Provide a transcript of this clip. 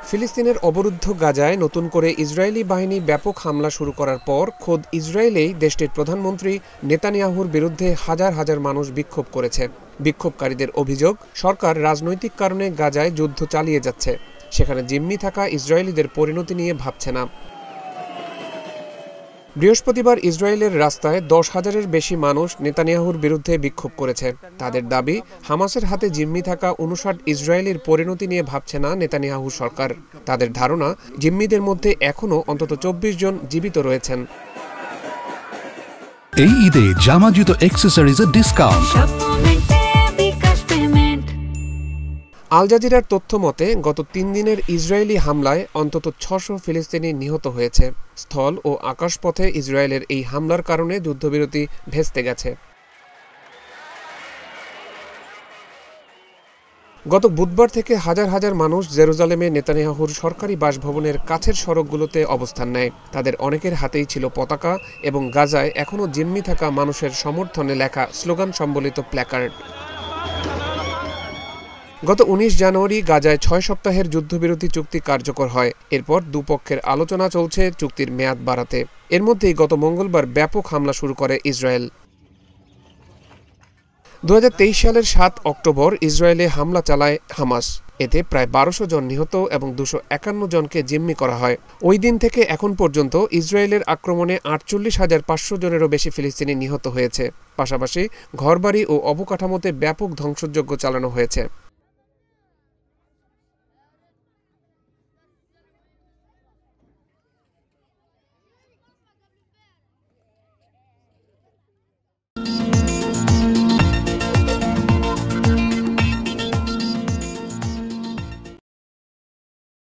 ফিলিস্তিনের অবরুদ্ধ গাজায় নতুন করে ইসরায়েলি বাহিনী ব্যাপক হামলা শুরু করার পর খোদ ইসরায়েলেই দেশটির প্রধানমন্ত্রী নেতানিয়াহুর বিরুদ্ধে হাজার হাজার মানুষ বিক্ষোভ করেছে। বিক্ষোভকারীদের অভিযোগ, সরকার রাজনৈতিক কারণে গাজায় যুদ্ধ চালিয়ে যাচ্ছে, সেখানে জিম্মি থাকা ইসরায়েলিদের পরিণতি নিয়ে ভাবছে না। বৃহস্পতিবার ইসরায়েলের রাস্তায় 10,000-এর বেশি মানুষ নেতানিয়াহুর বিরুদ্ধে বিক্ষোভ করেছে। তাদের দাবি, হামাসের হাতে জিম্মি থাকা 59 ইসরায়েলির পরিণতি নিয়ে ভাবছে না নেতানিয়াহু সরকার। তাদের ধারণা, জিম্মিদের মধ্যে এখনও অন্তত 24 জন জীবিত রয়েছেন। এই ঈদে জামা জুতো অ্যাকসেসরিজের ডিসকাউন্ট। আল জাজিরার তথ্য মতে গত 3 দিনের ইসরায়েলি হামলায় অন্তত 600 ফিলিস্তিনি নিহত হয়েছে। স্থল ও আকাশপথে ইসরায়েলের এই হামলার কারণে যুদ্ধবিরতি ভেস্তে গেছে। গত বুধবার থেকে হাজার হাজার মানুষ জেরুজালেমে নেতানিয়াহুর সরকারি বাসভবনের কাছের সড়কগুলোতে অবস্থান নেয়। তাদের অনেকের হাতেই ছিল পতাকা এবং গাজায় এখনও জিম্মি থাকা মানুষের সমর্থনে লেখা স্লোগান সম্বলিত প্ল্যাকার্ড। গত 19 জানুয়ারি গাজায় 6 সপ্তাহের যুদ্ধবিরতি চুক্তি কার্যকর হয়। এরপর দুপক্ষের আলোচনা চলছে চুক্তির মেয়াদ বাড়াতে। এর মধ্যেই গত মঙ্গলবার ব্যাপক হামলা শুরু করে ইসরায়েল। 2023 সালের 7 অক্টোবর ইসরায়েলে হামলা চালায় হামাস। এতে প্রায় 1200 জন নিহত এবং 251 জনকে জিম্মি করা হয়। ওই দিন থেকে এখন পর্যন্ত ইসরায়েলের আক্রমণে 48,500 জনেরও বেশি ফিলিস্তিনি নিহত হয়েছে। পাশাপাশি ঘরবাড়ি ও অবকাঠামোতে ব্যাপক ধ্বংসযজ্ঞ চালানো হয়েছে।